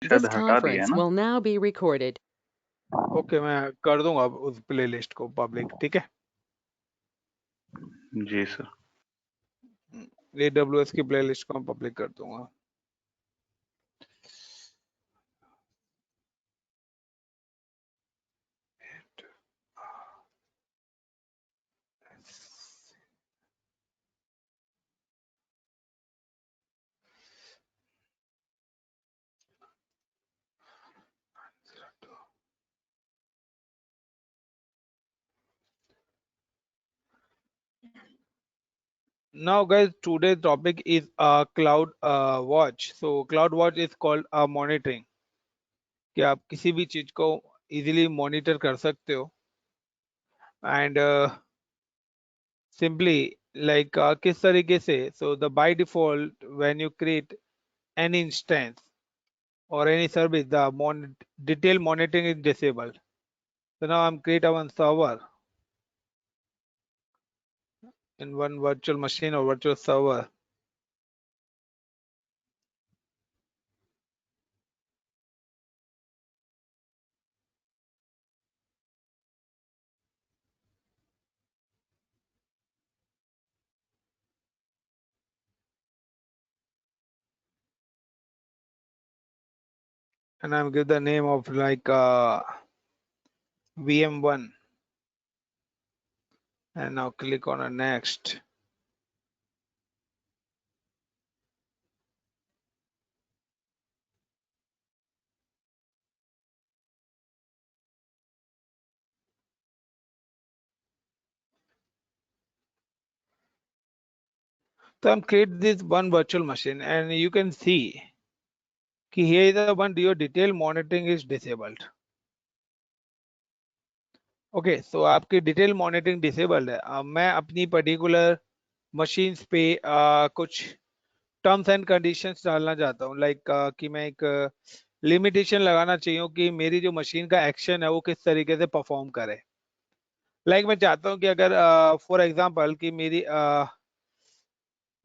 शायद This हटा दिया है conference ना। will now be recorded. Okay, मैं कर दूंगा अब उस प्लेलिस्ट को पब्लिक, ठीक है। जी सर। AWS की प्लेलिस्ट को मैं पब्लिक कर दूंगा। Now guys, today's topic is cloud watch. So cloud watch is called monitoring, कि आप किसी भी चीज को इजीली मॉनिटर कर सकते हो। एंड सिंपली लाइक किस तरीके से, so the by default when you create any instance or any service, the detailed monitoring is disabled. So now I'm create one server in one virtual machine or virtual server. And I'm give the name of like VM1, and now click on a next. So I'm create this one virtual machine, and you can see कि here is the one your detail monitoring is disabled. Okay, so आपकी detail monitoring disabled है। अब मैं अपनी particular machines पे कुछ terms and conditions डालना चाहता हूँ, लाइक कि मैं एक लिमिटेशन लगाना चाहिए कि मेरी जो मशीन का एक्शन है वो किस तरीके से परफॉर्म करे। लाइक मैं चाहता हूँ कि अगर फॉर एग्जांपल कि मेरी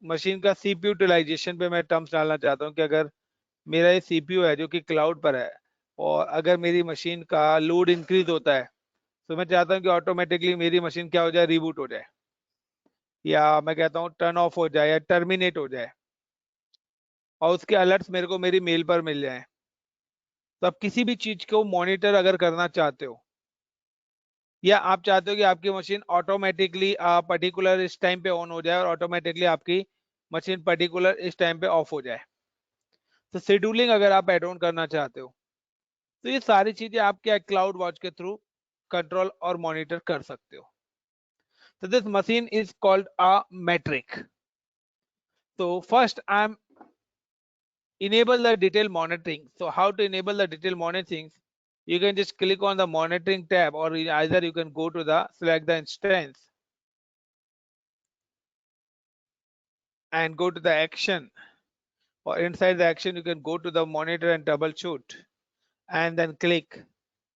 मशीन का सीपीयू यूटिलाइजेशन पे मैं टर्म्स डालना चाहता हूँ कि अगर मेरा ये सीपीयू है जो कि क्लाउड पर है, और अगर मेरी मशीन का लोड इंक्रीज होता है, तो मैं चाहता हूँ कि ऑटोमेटिकली मेरी मशीन क्या हो जाए, रिबूट हो जाए, या मैं कहता हूँ टर्न ऑफ हो जाए या टर्मिनेट हो जाए, और उसके अलर्ट्स मेरे को मेरी मेल पर मिल जाए। तो आप किसी भी चीज को मॉनिटर अगर करना चाहते हो, या आप चाहते हो कि आपकी मशीन ऑटोमेटिकली पर्टिकुलर इस टाइम पे ऑन हो जाए और ऑटोमेटिकली आपकी मशीन पर्टिकुलर इस टाइम पे ऑफ हो जाए, तो शेड्यूलिंग अगर आप एड ऑन करना चाहते हो, तो ये सारी चीजें आप क्या क्लाउड वॉच के थ्रू कंट्रोल और मॉनिटर कर सकते हो। तो this machine is called a metric. So first I'm enable the detail monitoring. So how to enable the detail monitoring? You can just click on the monitoring tab, or either you can go to the select the instance and go to the action, or inside the action you can go to the monitor and troubleshoot, and then click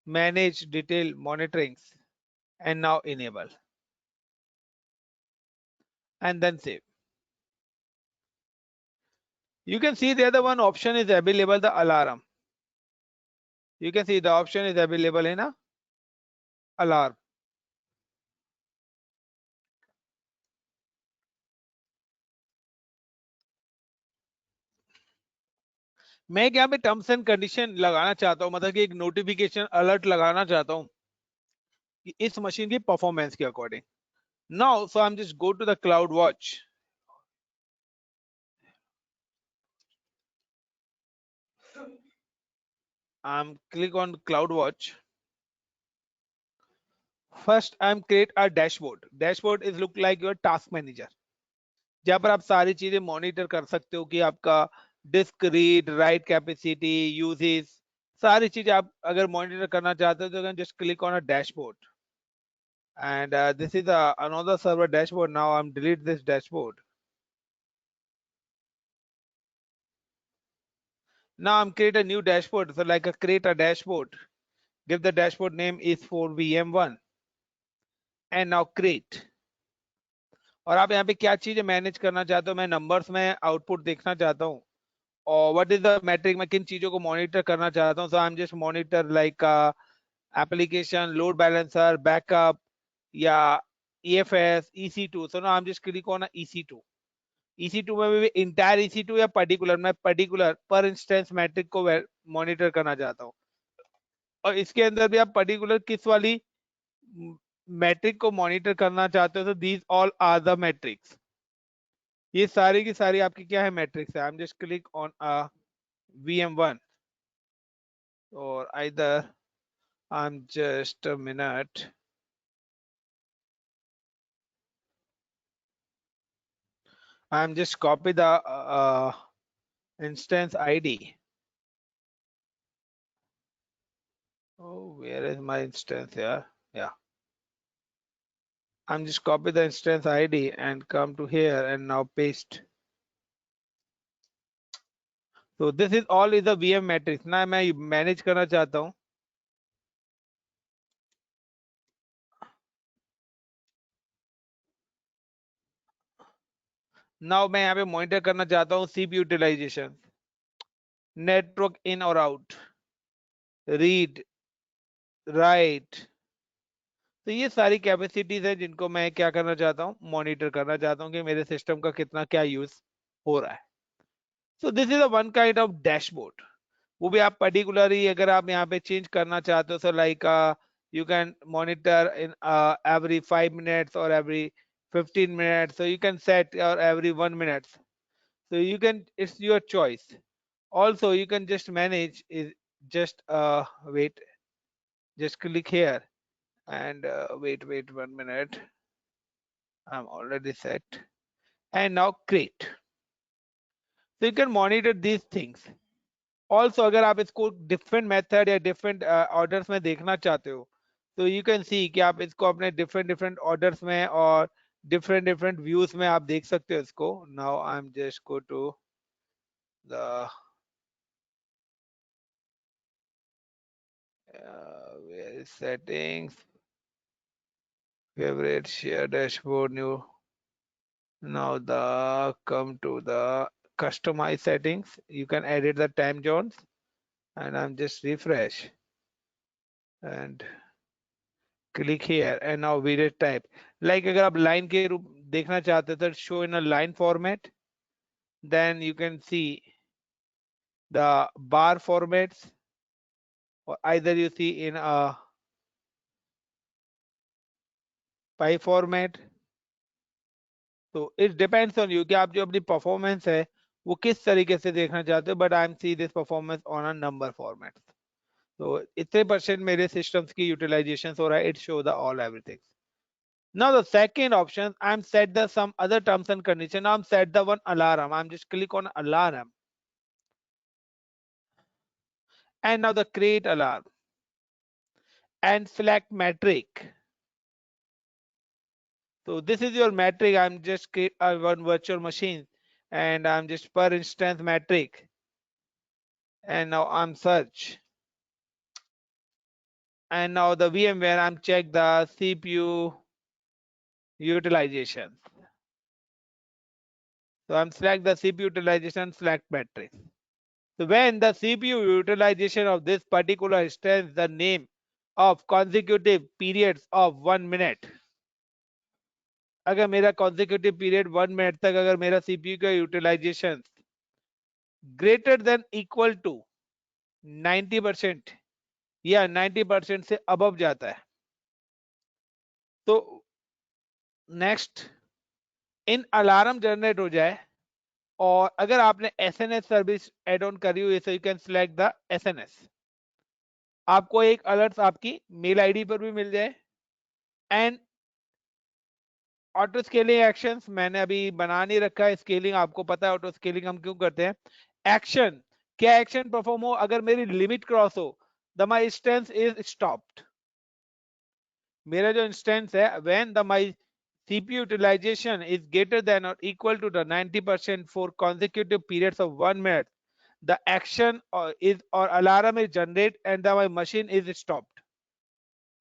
manage detail monitorings, and now enable, and then save. You can see the other one option is available, the alarm. You can see the option is available in a alarm. मैं क्या पे terms and condition लगाना चाहता हूँ, मतलब कि एक notification alert लगाना चाहता हूँ कि इस मशीन की परफॉर्मेंस के according. Now so I am just go to the CloudWatch, I am click on CloudWatch. First I am create a dashboard. Dashboard is look like your task manager, जहां पर आप सारी चीजें monitor कर सकते हो कि आपका disk read write capacity uses, सारी चीजें आप अगर मॉनिटर करना चाहते हो तो can just click on a dashboard, and this is another server dashboard. Now I'm delete this dashboard. Now I'm create a new dashboard. So like create a dashboard, give the dashboard name is for VM1, and now create. और आप यहाँ पे क्या चीजें manage करना चाहते हो, मैं नंबर्स में आउटपुट देखना चाहता हूँ, और व्हाट इज द मैट्रिक, मैं किन चीजों को मॉनिटर करना चाहता हूँ. So I am just monitor like application, load balancer, backup, yeah, EFS, EC2. So now I'm just click on a EC2. EC2 में भी entire EC2 या particular, मैं particular per instance metric को monitor करना चाहता हूँ. और इसके अंदर भी आप particular किस वाली metric को monitor करना चाहते हो, तो these all are the metrics. ये सारी की सारी आपकी क्या है, metrics है. I'm just click on a VM1 or either I'm just a minute. I'm just copy the instance ID. Oh, where is my instance here? Yeah. I'm just copy the instance ID and come to here and now paste. So this is all is a VM matrix. ना मैं manage करना चाहता हूँ. Now मैं यहाँ पे monitor करना चाहता हूँ CPU utilization, network in or out, read, write. तो ये सारी कैपेसिटीज है जिनको मैं क्या करना चाहता हूँ, मॉनिटर करना चाहता हूँ कि मेरे सिस्टम का कितना क्या यूज हो रहा है. So this is a one kind of dashboard. वो भी आप पर्टिकुलरली अगर आप यहाँ पे चेंज करना चाहते हो, so like you can monitor in every 5 minutes or every 15 minutes, so you can set or every 1 minute, so you can, it's your choice. Also you can just manage is just wait, just click here and wait 1 minute. I'm already set and now create, so you can monitor these things. Also अगर आप इसको different method या different orders में देखना चाहते हो, तो you can सी कि आप इसको अपने डिफरेंट डिफरेंट ऑर्डर्स में और डिफरेंट डिफरेंट व्यूज में आप देख सकते हो इसको. Now I am just go to the settings, favorite, share dashboard, new. Now the come to the customize settings, you can edit the time zones and I'm just refresh and click here and now video type. Like अगर आप line के रूप देखना चाहते हो तो show in a line format, then you can see the bar formats, or either you see in a pie format. तो it depends on you कि आप जो अपनी performance है वो किस तरीके से देखना चाहते हो, but I am see this performance on a number format. तो इतने परसेंट मेरे systems की utilization हो रहा है, it show the all everything. Now the second option, I'm set the some other terms and condition. Now I'm set the one alarm. I'm just click on alarm. And now the create alarm and select metric. So this is your metric. I'm just create one virtual machine and I'm just per instance metric. And now I'm search. And now the VMware, I'm check the CPU utilization. So I'm select the CPU utilization, select metric. So when the CPU utilization of this particular instance, the name of consecutive periods of 1 minute. अगर मेरा consecutive period 1 minute तक अगर मेरा CPU का utilization greater than equal to 90% या 90% से above जाता है, तो नेक्स्ट इन अलार्म जनरेट हो जाए. और अगर आपने SNS सर्विस एड ऑन करी हुई है, so you can select the SNS. आपको एक अलर्ट आपकी मेल आईडी पर भी मिल जाए. एंड ऑटो स्केलिंग एक्शंस मैंने अभी बना नहीं रखा है. स्केलिंग आपको पता है ऑटो स्केलिंग हम क्यों करते हैं. एक्शन, क्या एक्शन परफॉर्म हो अगर मेरी लिमिट क्रॉस हो, the my instance is stopped. मेरा जो इंस्टेंस है, when the my CPU utilization is greater than or equal to the 90% for consecutive periods of 1 minute, the action is or alarm is generated and the my machine is stopped.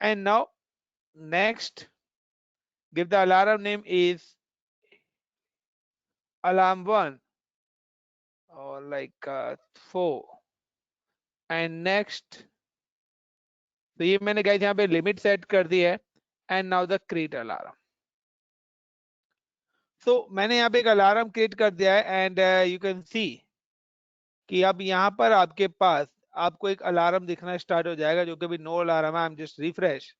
And now next, give the alarm name is alarm 1 और like 4 and next. तो ये मैंने guys यहाँ पे limit set कर दी है and now the create alarm. So मैंने यहाँ पे एक अलार्म क्रिएट कर दिया है एंड यू कैन सी कि अब यहाँ पर आपके पास आपको एक अलार्म दिखना स्टार्ट हो जाएगा, जो कि अभी नो अलार्म है। आई एम जस्ट रिफ्रेश,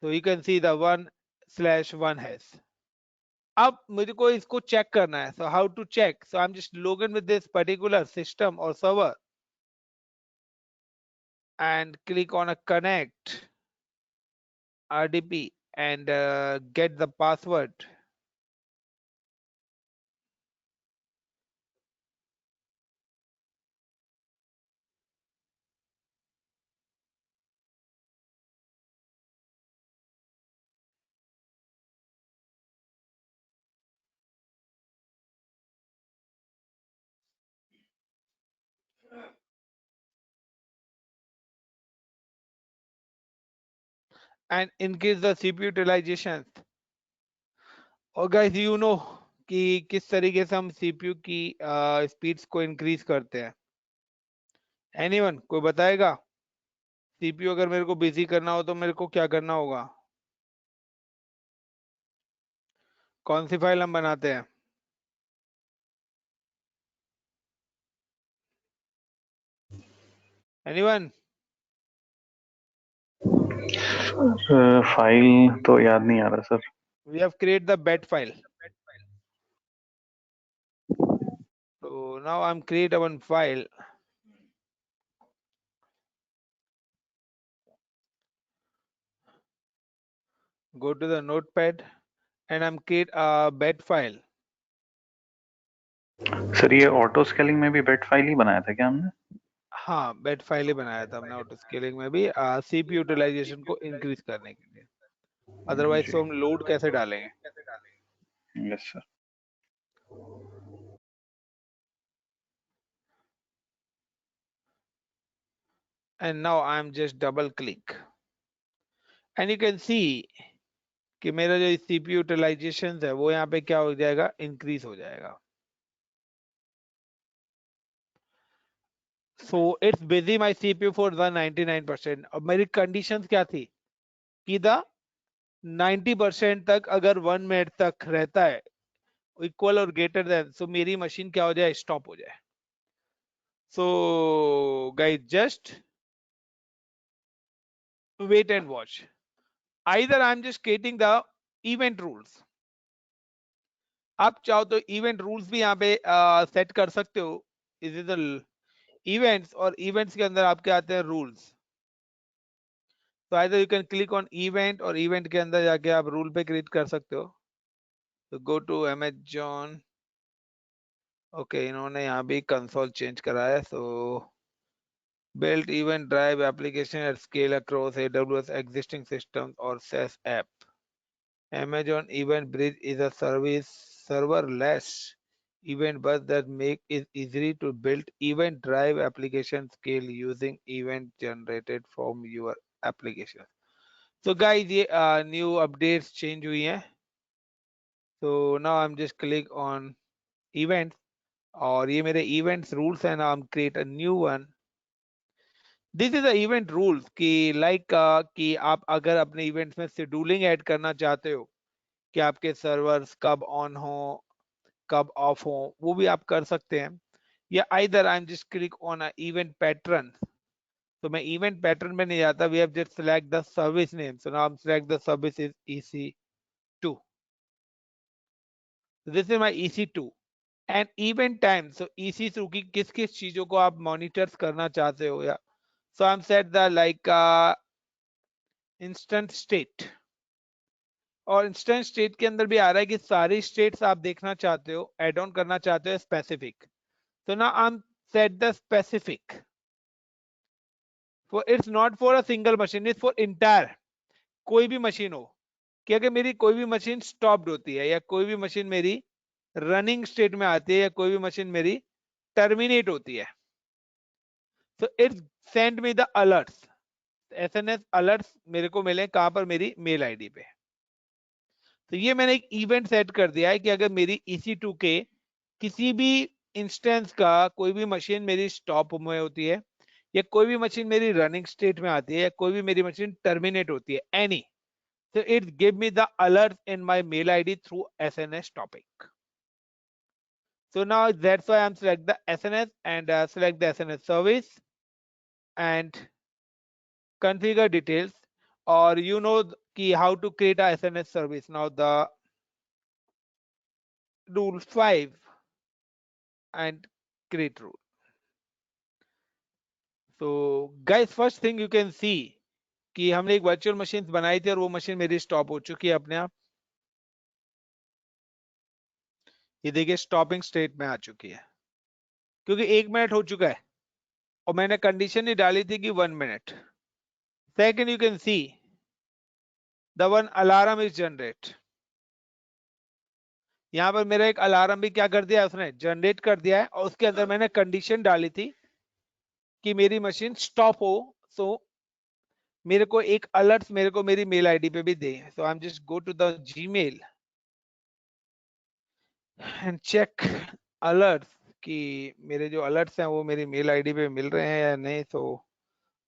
तो you can see the 1/1 has. अब मुझे को इसको चेक करना है, so how to check? So I am just log in with this particular system और server and click on a connect RDP and get the password. And increase the CPU utilization. और guys you know कि किस तरीके से हम CPU की speeds को increase करते हैं? एनीवन कोई बताएगा? CPU अगर मेरे को बिजी करना हो तो मेरे को क्या करना होगा? कौन सी फाइल हम बनाते हैं? एनीवन? फाइल तो याद नहीं आ रहा sir. We have create the bat file. So now I'm create one file. Go to the notepad and I'm create a bat file. Sir ये ऑटो स्केलिंग में भी बेट फाइल ही बनाया था क्या हमने? हाँ, बेट फाइल ही बनाया था हमने ऑटो स्केलिंग में भी CPU यूटिलाइजेशन को इंक्रीज करने के लिए। अदरवाइज तो हम लोड कैसे डालेंगे? Yes sir. And now I am just double click and you can सी कि मेरा जो CPU यूटिलाइजेशन है वो यहाँ पे क्या हो जाएगा? इंक्रीज हो जाएगा। So it's busy my CPU for the 99%। अब मेरी कंडीशन क्या थी कि द 90% तक अगर 1 मिनट तक रहता है इक्वल और ग्रेटर देन, सो मेरी मशीन क्या हो जाए? स्टॉप हो जाए। So guys just wait and watch. Either I'm just creating the event rules. आप चाहो तो इवेंट रूल्स भी यहाँ पे सेट कर सकते हो। इज इज इवेंट्स, और इवेंट्स के अंदर आपके आते हैं रूल्स। तो either you can click on event और इवेंट के अंदर जाके आप रूल पे क्रिएट कर सकते हो। तो गो टू अमेजॉन। ओके, इन्होंने यहाँ भी कंसोल चेंज करा है। सो built event drive application at scale across AWS existing systems or SaaS app. Amazon Event Bridge is a serverless event bus that make it easy to build event drive application scale using event generated from your application. So guys, ये new updates change हुई हैं. So now I'm just click on events और ये मेरे events rules हैं. Now I'm create a new one. This is event rules कि like कि आप अगर अपने इवेंट्स में शेड्यूलिंग ऐड करना चाहते हो कि आपके सर्वर्स कब ऑन हो कब ऑफ हो, वो भी आप कर सकते हैं। या either I am just click on a event pattern. तो मैं इवेंट पैटर्न में नहीं जाता, we have just select the service name. So now I am select the service is EC2। This is my EC2 and event time. So EC2 की किस किस चीजों को आप मॉनिटर्स करना चाहते हो, या so I'm set the like instant state, और इंस्टेंट स्टेट के अंदर भी आ रहा है कि सारी स्टेट्स आप देखना चाहते हो, एड ऑन करना चाहते हो स्पेसिफिक। तो ना I am set the specific for its not for a single machine, it's for entire. कोई भी मशीन हो कि अगर मेरी कोई भी मशीन स्टॉप्ड होती है या कोई भी मशीन मेरी रनिंग स्टेट में आती है या कोई भी मशीन मेरी टर्मिनेट होती है, तो it's send me the alerts. SMS alerts मेरे को मिले कहां पर? मेरी मेल आईडी पे। तो ये मैंने एक इवेंट सेट कर दिया है कि अगर मेरी EC2 के किसी भी इंस्टेंस का कोई भी मशीन मेरी स्टॉप में होती है, या कोई भी मशीन मेरी रनिंग स्टेट में आती है, या कोई भी मेरी मशीन टर्मिनेट होती है, any, so it give me the alert in my mail id through sns topic. So now that's why I'm select the sns and select the sns service and configure details, or you know ki how to create a sns service. Now the rule 5 and create rule. So guys, first thing you can see कि हमने एक virtual machine बनाई थी और वो machine मेरी stop हो चुकी है अपने आप। ये देखिए स्टॉपिंग स्टेट में आ चुकी है, क्योंकि 1 मिनट हो चुका है और मैंने कंडीशन ही डाली थी कि 1 minute. Second, you can see the one alarm is generate. यहां पर मेरा एक अलार्म भी क्या कर दिया है, उसने जनरेट कर दिया है, और उसके अंदर मैंने कंडीशन डाली थी कि मेरी मशीन स्टॉप हो। सो मेरे को एक अलर्ट मेरे को मेरी मेल आईडी पे भी दे। So I am just go to the Gmail and check alert कि मेरे जो अलर्ट्स हैं वो मेरी मेल आईडी पे मिल रहे हैं या नहीं। सो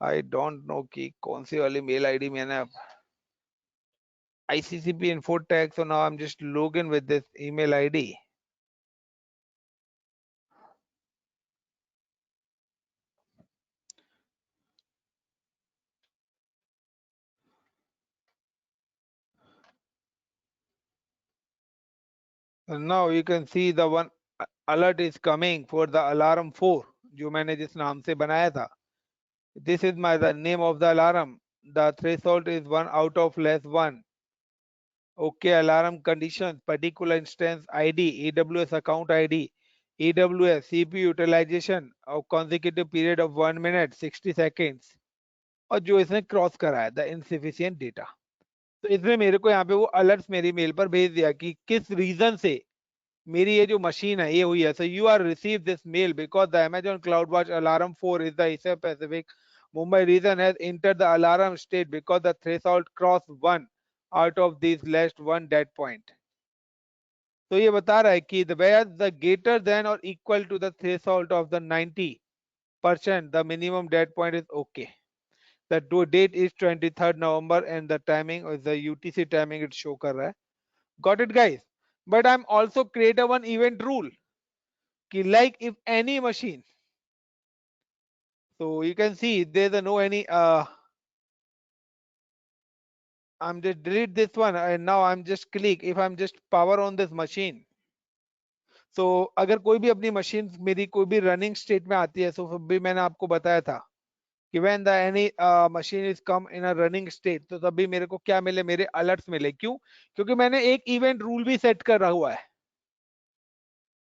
आई डोंट नो कि कौन सी वाली मेल आईडी मैंने अब ICCP Infotech. So now I'm just log in with this email ID. And now you can see the one alert is coming for the alarm 4 जो मैंने जिस नाम से बनाया था. This is the name of the alarm. The threshold is 1 out of less 1. Okay, alarm conditions, particular instance ID, AWS account ID, AWS CPU utilization of consecutive period of 1 minute 60 seconds. और जो इसने cross करा है, the insufficient data. तो इसमें मेरे को यहाँ पे वो अलर्ट्स मेरी मेल पर भेज दिया कि किस रीजन से मेरी ये जो मशीन है ये हुई है. So you are receive this mail because the Amazon CloudWatch alarm 4 is the Asia Pacific Mumbai region has entered the alarm state because the threshold crossed 1 out of these last 1 dead point. तो ये बता रहा है कि where the greater than or equal to the threshold of the 90% the minimum dead point is okay. The due date is 23rd November and the timing is the UTC timing it show कर रहा है. Got it guys? But I'm also create a one event rule कि like if any machine, so you can see there's a no any I'm just delete this one and now I'm just click if I'm just power on this machine. So अगर कोई भी अपनी machine मेरी कोई भी running state में आती है, so भी मैंने आपको बताया था कि when the any machine is come in a running state, तो तभी मेरे को क्या मिले, मेरे अलर्ट्स मिले. क्यों? क्योंकि मैंने एक इवेंट रूल भी सेट कर रहा हुआ है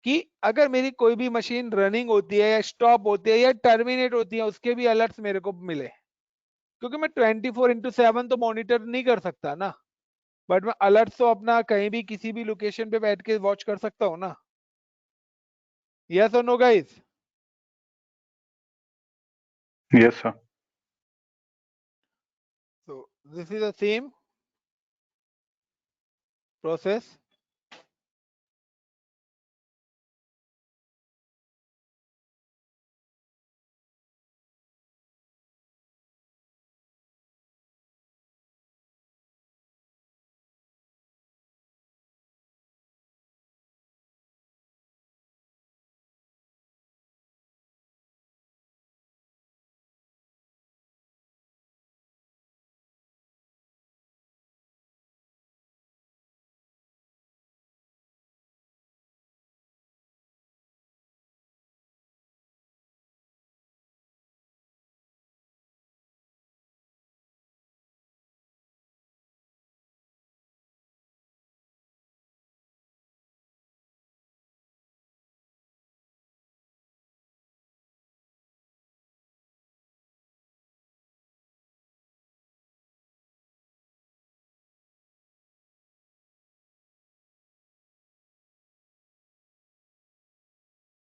कि अगर मेरी कोई भी मशीन रनिंग होती है या स्टॉप होती है या टर्मिनेट होती है उसके भी अलर्ट्स मेरे को मिले. क्योंकि मैं 24/7 तो मॉनिटर नहीं कर सकता ना, बट मैं अलर्ट तो अपना कहीं भी किसी भी लोकेशन पे बैठ के वॉच कर सकता हूँ ना. यस और no guys? Yes, sir. So this is the same process.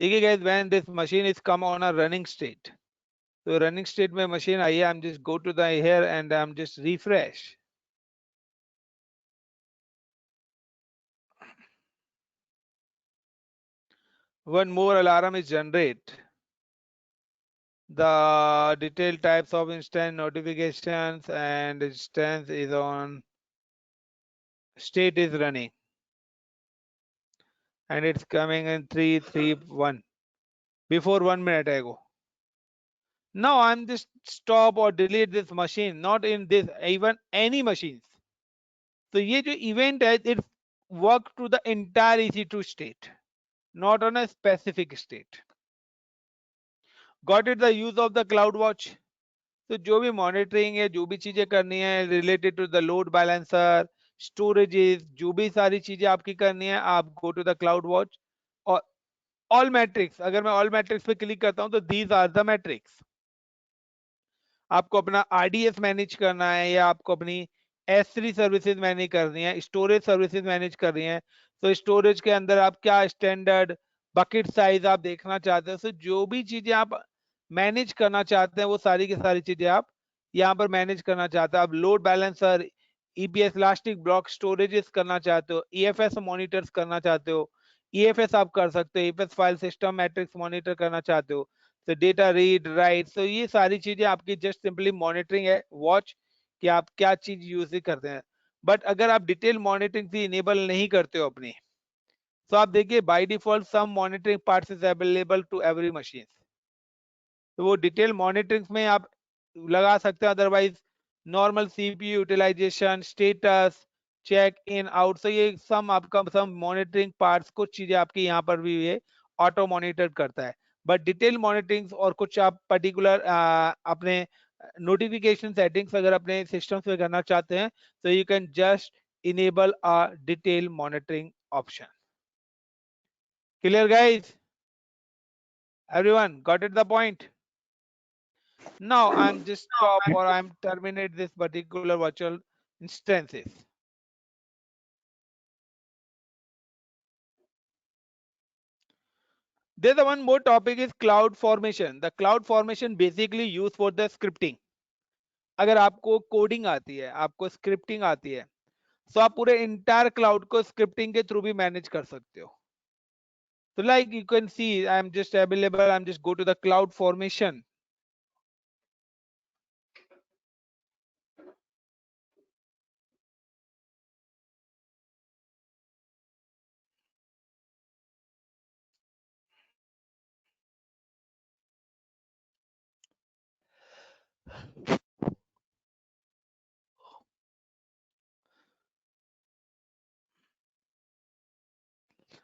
देखिए guys, when this machine is come on a running state, तो रनिंग स्टेट में मशीन आई है, I am just go to the here and I am just refresh. one more alarm is generate. The detailed types of instant notifications and instance is on state is running and it's coming in 331 before 1 minute ago. Now I'm just stop or delete this machine, not in this even any machines. So ये जो event है, it work to the entire EC2 state, not on a specific state. Got it? The use of the CloudWatch. तो जो भी monitoring है, जो भी चीजें करनी है related to the load balancer, storages, जो भी सारी चीजें आपकी करनी है, आप go to the CloudWatch और ऑल मैट्रिक्स। अगर मैं ऑल मैट्रिक्स पे क्लिक करता हूं तो दीज आर द मैट्रिक्स। आपको अपना आरडीएस मैनेज करना है या आपको अपनी S3 सर्विसेज मैनेज करनी है, स्टोरेज सर्विसेज मैनेज करनी है, तो स्टोरेज के अंदर आप क्या स्टैंडर्ड बकेट साइज आप देखना चाहते हैं, तो जो भी चीजें आप मैनेज करना चाहते हैं वो सारी की सारी चीजें आप यहाँ पर मैनेज करना चाहते हैं। आप load balancer, EPS elastic block storages करना चाहते हो, ईएफएस मॉनिटर्स करना चाहते हो, ईएफएस आप कर सकते हो, EFS file system matrix monitor करना चाहते हो, तो डेटा रीड राइट, तो ये सारी चीजें आपकी जस्ट सिंपली मॉनिटरिंग है, वॉच कि आप क्या चीज यूज करते हैं। बट अगर आप डिटेल मॉनिटरिंग भी इनेबल नहीं करते हो अपनी, तो आप देखिए by default some monitoring parts is available to every machine, तो वो डिटेल मॉनिटरिंग में आप लगा सकते हैं। Otherwise normal CPU utilisation, status check in out, तो ये सम आपका सम मॉनिटरिंग पार्ट्स कुछ चीजें आपकी यहाँ पर भी ये ऑटो मॉनिटर करता है। बट डिटेल मॉनिटरिंग और कुछ आप पर्टिकुलर अपने नोटिफिकेशन सेटिंग्स अगर अपने सिस्टम्स में करना चाहते हैं, तो you can just enable a detail monitoring option. Clear guys? Everyone got it the point? Now I'm just stop or I'm terminate this particular virtual instances. There's the one more topic is cloud formation. The cloud formation basically used for the scripting. अगर आपको coding आती है, आपको scripting आती है, तो आप पूरे इंटायर क्लाउड को स्क्रिप्टिंग के थ्रू भी मैनेज कर सकते हो। So like you can see, I'm just available, I'm just go to the cloud formation.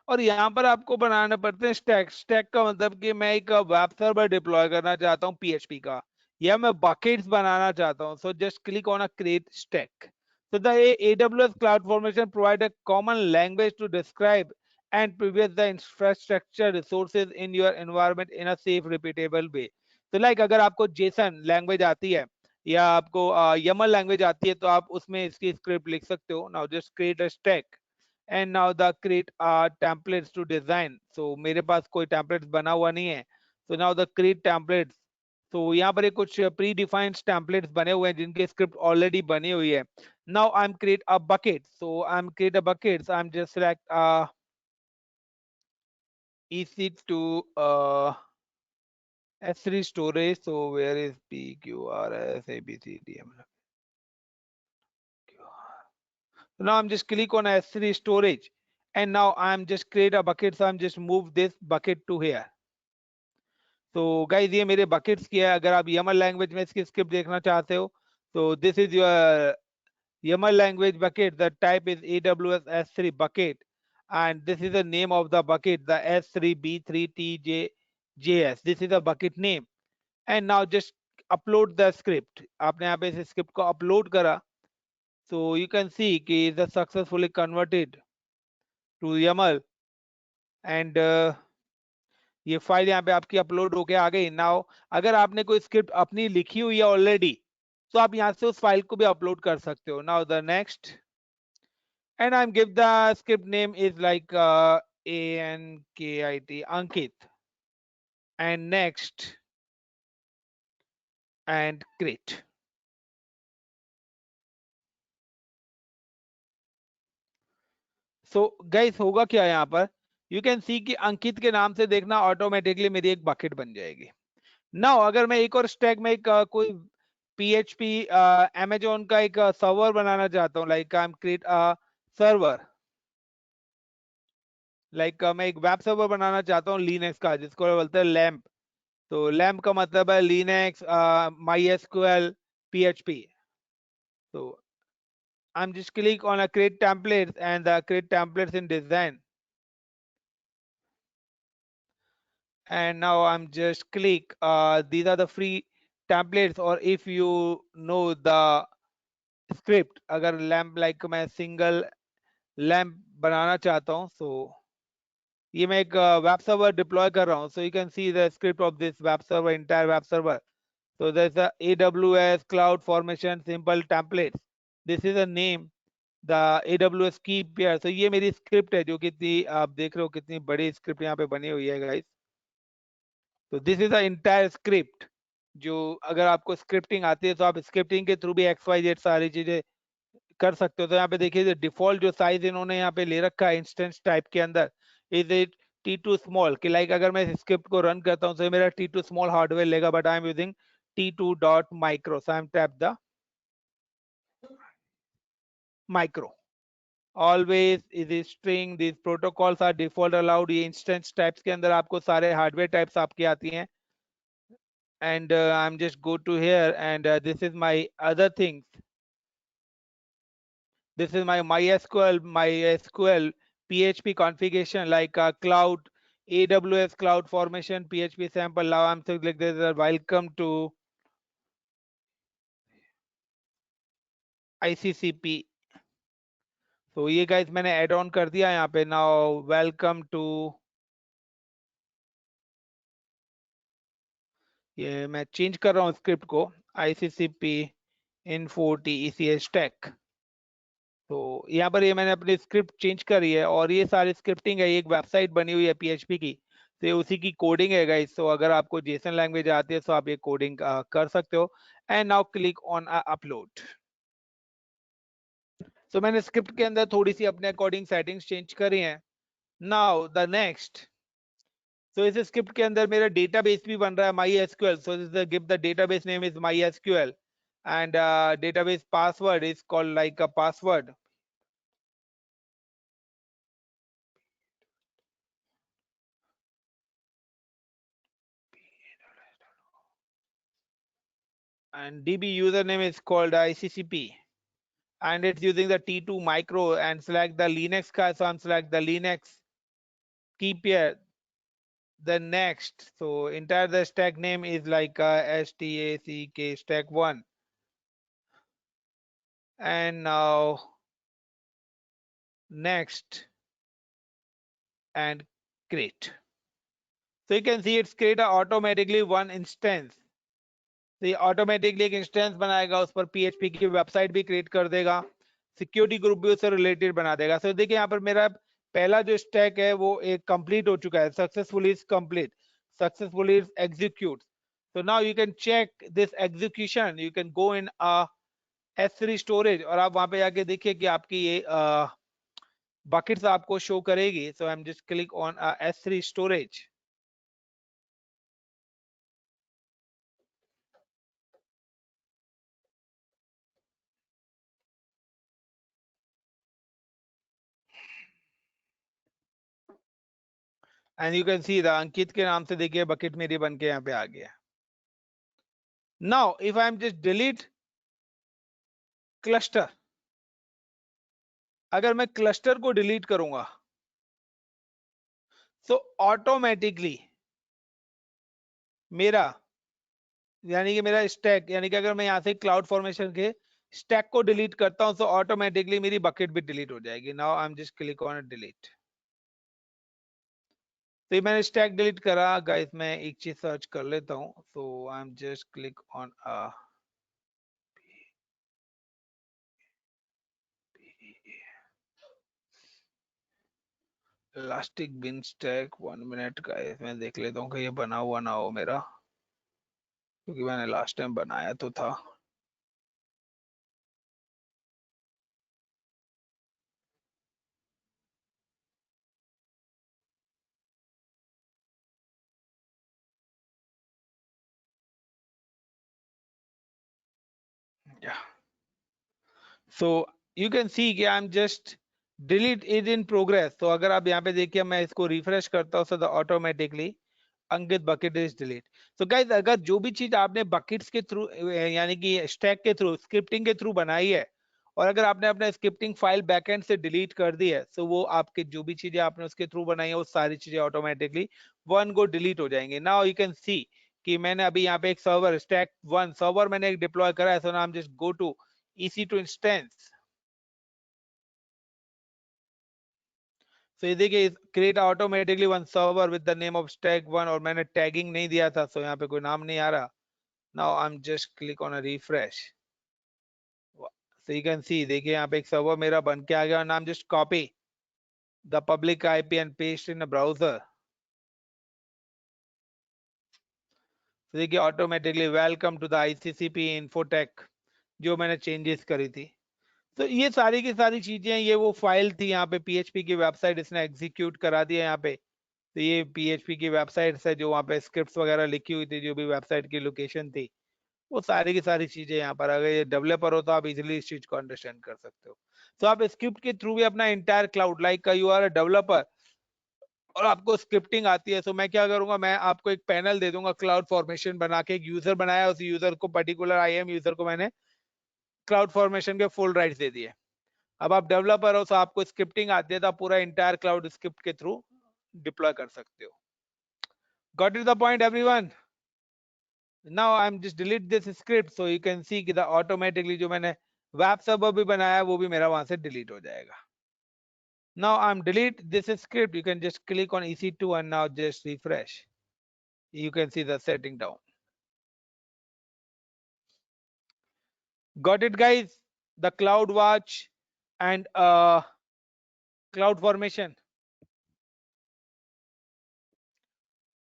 और यहाँ पर आपको बनाना पड़ते हैं स्टैक। स्टैक का मतलब कि मैं एक वेब सर्वर डिप्लॉय करना चाहता हूँ पीएचपी का, या मैं बकेट्स बनाना चाहता हूँ, so just click on a create stack. So the AWS CloudFormation provide a common language to describe and preview the infrastructure resources in your environment in a safe, repeatable way. तो like अगर आपको JSON language आती है या आपको YAML language आती है, तो आप उसमें इसकी स्क्रिप्ट लिख सकते हो। Now just create a stack and now the create templates to design. So मेरे पास कोई templates बना हुआ नहीं है, so now the create templates. तो यहाँ पर एक कुछ प्री डिफाइंड टेम्पलेट्स बने हुए हैं जिनके स्क्रिप्ट ऑलरेडी बनी हुई है। Now I am create a bucket, so I am create a bucket, so I'm just select EC2 S3 storage. So where is PQRS ABCDM? So now I'm just click on S3 storage and now I'm just create a bucket, so I'm just move this bucket to here. तो guys ये मेरे buckets की है। अगर आप YAML language में इसकी script देखना चाहते हो, तो this is your YAML language bucket. The type is AWS S3 bucket, and this is the name of the bucket, the S3B3TJS. This is the bucket name. And now just upload the script. आपने यहाँ पे इस script को upload करा, so you can see कि it is successfully converted to YAML, and ये file यहाँ पे आपकी अपलोड होके आ गई। नाउ अगर आपने कोई स्क्रिप्ट अपनी लिखी हुई है ऑलरेडी, तो आप यहाँ से उस फाइल को भी अपलोड कर सकते हो। Now the next, and I'm give the script name is like ANKIT Ankit, and next and create. So guys होगा क्या यहाँ पर, यू कैन सी कि अंकित के नाम से देखना ऑटोमेटिकली मेरी एक बकेट बन जाएगी। नाउ अगर मैं एक और स्टैक में एक कोई PHP अमेजोन का एक सर्वर बनाना चाहता हूँ, like I am create a server, like मैं एक वेब सर्वर बनाना चाहता हूँ लिनक्स का, जिसको बोलते हैं लैम्प। तो लैम्प का मतलब है लिनक्स माई एसक्यूएल PHP। तो I'm just click on a create templates and the create templates in design, and now I'm just click these are the free templates, or if you know the script, अगर lamp like मैं single lamp बनाना चाहता हूँ, so ये मैं एक web server deploy कर रहा हूँ, so you can see the script of this web server, entire web server. So there's a AWS cloud formation simple templates, this is a name, the AWS key pair। so ये मेरी script है जो कितनी आप देख रहे हो, कितनी बड़ी स्क्रिप्ट यहाँ पे बनी हुई है गाइस। तो this is the entire script, जो अगर आपको स्क्रिप्टिंग आती है तो आप स्क्रिप्टिंग के थ्रू भी XYZ सारी चीजें कर सकते हो। तो यहाँ पे देखिए डिफॉल्ट जो साइज इन्होंने यहाँ पे ले रखा है इंस्टेंस टाइप के अंदर, इज इट T2 स्मॉल, कि लाइक अगर मैं स्क्रिप्ट को रन करता हूँ तो मेरा T2 स्मॉल हार्डवेयर लेगा, but I am using T2 dot micro, so I am tap the micro. Always is string, this protocols are default allowed, ये इंस्टेंस टाइप्स के अंदर आपको सारे हार्डवेयर टाइप्स आपकी आती हैं। And I am just go to here and this is my other things, this is my MySQL PHP configuration, like cloud AWS cloud formation PHP sample. Now I'm saying like this, welcome to ICCP। तो ये guys मैंने add on कर दिया यहाँ पे। Now welcome to, ये मैं change कर रहा हूँ स्क्रिप्ट को, ICCP info TECS tech। तो यहाँ पर ये मैंने अपनी स्क्रिप्ट चेंज करी है, और ये सारी स्क्रिप्टिंग है, एक वेबसाइट बनी हुई है PHP की, तो ये उसी की कोडिंग है गाइस। तो अगर आपको जेसन लैंग्वेज आती है तो आप ये कोडिंग कर सकते हो। And now click on upload. तो मैंने स्क्रिप्ट के अंदर थोड़ी सी अपने अकॉर्डिंग सेटिंग्स चेंज करी हैं। नाउ द नेक्स्ट, तो इस स्क्रिप्ट के अंदर मेरा डेटाबेस भी बन रहा है MySQL। So this give the database name is MySQL, and database password is called like a password. And DB username is called ICCP, and it's using the T2 micro, and select the Linux guy, so I'm select the Linux, keep here the next. So entire the stack name is like STACK stack 1, and now next and create. So you can see it's create automatically one instance, तो ये automatically एक instance बनाएगा, उस पर PHP की website भी create कर देगा, सिक्योरिटी ग्रुप भी उससे रिलेटेड बना देगा। सो देखिए यहाँ पर मेरा पहला जो स्टैक है वो एक कंप्लीट हो चुका है, successfully is complete, successfully is execute. so now you can check this execution, you can go in S3 storage, और आप वहां पे जाके देखिए कि आपकी ये बकेट्स आपको शो करेगी। So I am just click on S3 storage, and you can see the Ankit के नाम से देखिए बकेट मेरी बन के यहाँ पे आ गया। Now if I am just delete cluster, अगर मैं क्लस्टर को डिलीट करूंगा तो ऑटोमेटिकली मेरा, यानी कि मेरा स्टैक, यानी कि अगर मैं यहां से क्लाउड फॉर्मेशन के स्टैक को डिलीट करता हूं तो ऑटोमेटिकली मेरी बकेट भी डिलीट हो जाएगी। Now I am just click on delete. तो ये मैंने स्टैक डिलीट करा गाइस। मैं एक चीज सर्च कर लेता हूं, so I am just click on Elastic Beanstalk. 1 minute का मैं देख लेता हूँ कि ये बना हुआ ना हो मेरा, क्योंकि मैंने लास्ट टाइम बनाया तो था। Yeah. So you can see कि I'm just delete it in progress. तो अगर आप यहाँ पे देखिए मैं इसको रिफ्रेश करता हूँ so the automatically Ankit bucket is delete. So guys अगर जो भी चीज आपने बकेट्स के थ्रू यानी कि स्टैक के थ्रू स्क्रिप्टिंग के थ्रू बनाई है और अगर आपने अपना स्क्रिप्टिंग फाइल बैकएंड से डिलीट कर दी है तो वो आपके जो भी चीजें आपने उसके थ्रू बनाई है वो सारी चीजें ऑटोमेटिकली वन गो डिलीट हो जाएंगे. नाउ यू कैन सी कि मैंने अभी यहाँ पे एक सर्वर स्टैक वन सर्वर मैंने एक डिप्लॉय करा है. So now I am just go to EC2 instance. तो ये देखिए create automatically one server with the name of stack one और मैंने टैगिंग नहीं दिया था सो यहाँ पे कोई नाम नहीं आ रहा. Now I am just click on a refresh. So you can सी देखिए यहाँ पे एक सर्वर मेरा बन के आ गया और नाम just copy the public IP and paste in a browser. देखिए automatically welcome to the ICCP Infotech जो मैंने चेंजेस करी थी. तो ये सारी की सारी चीजें ये वो फाइल थी यहाँ पे PHP की वेबसाइट इसने एग्जीक्यूट करा दिया यहाँ पे. तो ये PHP की वेबसाइट है जो वहाँ पे स्क्रिप्ट्स वगैरह लिखी हुई थी जो भी वेबसाइट की लोकेशन थी वो सारी की सारी चीजें यहाँ पर. अगर ये डेवलपर हो तो आप इजीली इस चीज को अंडरस्टैंड कर सकते हो. तो आप स्क्रिप्ट के थ्रू भी अपना entire cloud like you are a developer और आपको स्क्रिप्टिंग आती है. तो मैं क्या करूंगा मैं आपको एक पैनल दे दूंगा क्लाउड फॉर्मेशन बना के. एक यूजर बनाया उस यूजर को पर्टिकुलर IAM यूजर को मैंने क्लाउड फॉर्मेशन के फुल राइट्स दे दिए. अब आप डेवलपर हो तो आपको स्क्रिप्टिंग आती है तो आप पूरा इंटायर क्लाउड स्क्रिप्ट के थ्रू डिप्लॉय कर सकते हो. Got it the point everyone? Now I'm just delete this script so you can see कि the automatically जो मैंने वेब सर्वर भी बनाया वो भी मेरा वहां से डिलीट हो जाएगा. Now I'm delete this script. You can just click on EC2 and now just refresh. You can see the setting down. Got it, guys? The cloud watch and cloud formation.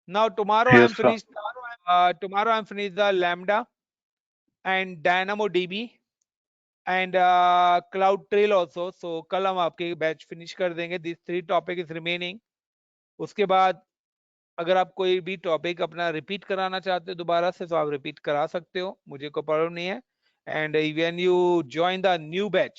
Now tomorrow Yes, I'm sir. finished. Tomorrow I'm finished the Lambda and DynamoDB and CloudTrail also. So कल हम आपके batch finish कर देंगे. These 3 topic is remaining. उसके बाद अगर आप कोई भी टॉपिक अपना रिपीट कराना चाहते हो दोबारा से तो आप रिपीट करा सकते हो. मुझे कोई प्रॉब्लम नहीं है. And when you join the new batch